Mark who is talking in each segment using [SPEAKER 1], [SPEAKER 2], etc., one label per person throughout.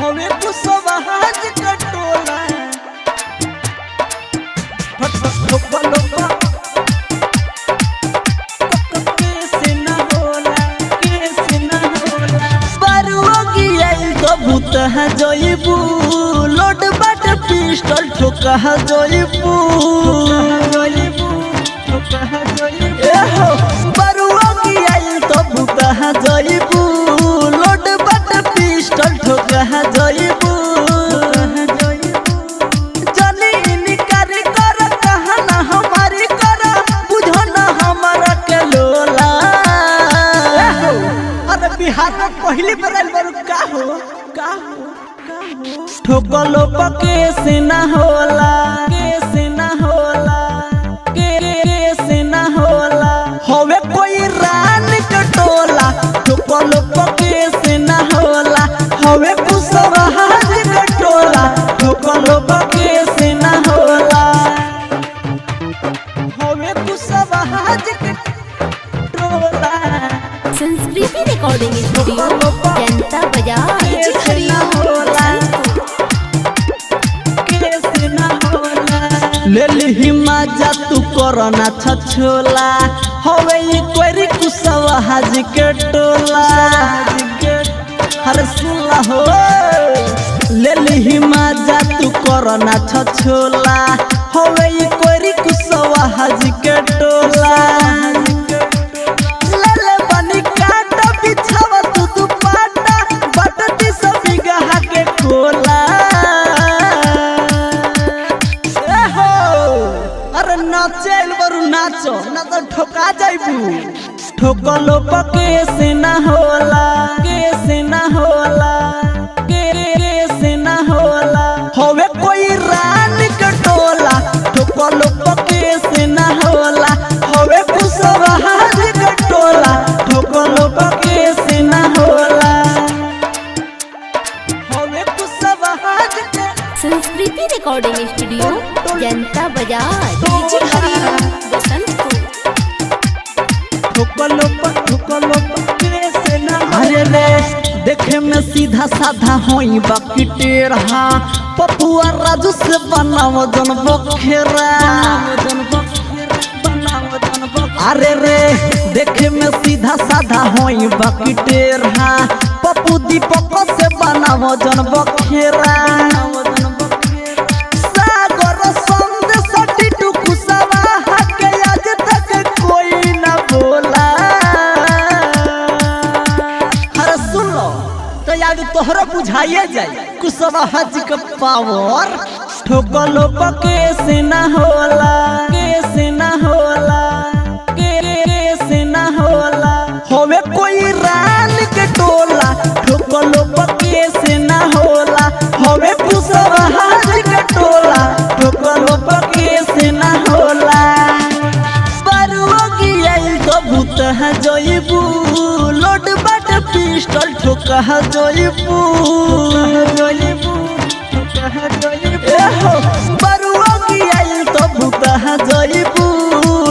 [SPEAKER 1] हवे कुशवाहा के टोला जयबू लोड बाट पिस्टल ठोका जयबू बरुआ की आई तो बुता जयबू लोड बाट पिस्टल ठोका जयबू चली इनकार कर कहना हमारी कर बुझो न हमारा के लोला। अरे बिहार में पहली बार बारू का हो ठोकलो पके से ना होला के ना होला के ना होला हवे कोई रान के टोला ठोकलो पके से ना होला हवे कुशवाहा के टोला ठोकलो पके से ना होला हवे कुशवाहा के टोला।
[SPEAKER 2] संस्कृति रिकॉर्डिंग स्टूडियो जनता बाजार
[SPEAKER 1] ले ली मजा तू कोरोना छछोला हवे कोरी कुशवाहा के टोला हर सुला हो ले ली मजा तू कोरोना छछोला हवे कोरी कुशवाहा के टोला ले बनी काट बिछावा तू दुपट्टा बटती सब बिगहा के खोला। नाचेल बरू नाचो ना तो ठोका जाइबू ठोकलो पके से ना होला के से ना होला के से ना होला हवे कोई रान के टोला ठोकलो पके से ना होला हवे कुशवाहा के टोला ठोकलो पके से ना होला हवे कुशवाहा के।
[SPEAKER 2] संस्कृति रिकॉर्डिंग स्टूडियो जनता बाजार
[SPEAKER 1] अरे रे देखे में सीधा साधा होई बाकी टेढ़ा पपुआ राजू से बनाव जन बखेरा। अरे रे देखे में सीधा साधा होई बाकी टेढ़ा पप्पू दीपक से बनाव जन बखेरा। तोहरा बुझाइए जाए कुशवाहा जी का पावर ठोकलो पके से ना होला के से ना होला के से ना होला हवे कोई रान के टोला ठोकलो पके से ना होला हवे कुशवाहा जी के टोला ठोकलो पके से ना होला बरुआ की आई तो बुता जयबू लोड बाट पिस्टल ठोका जयबू बरुआ की आई तो बुता जयबू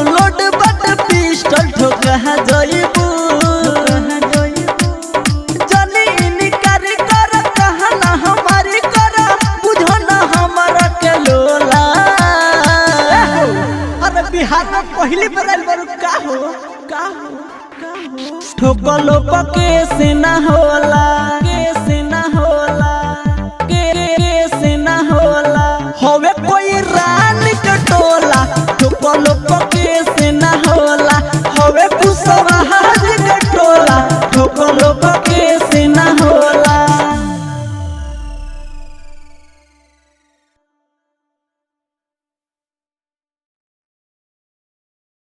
[SPEAKER 1] लोड बाट पिस्टल ठोका जयबू चली इनकार कर कहना हमारी कर बुझो न हमारा के लोला। अरे बिहार में पहली बार बारू का हो ठोकलो पके से ना होला के से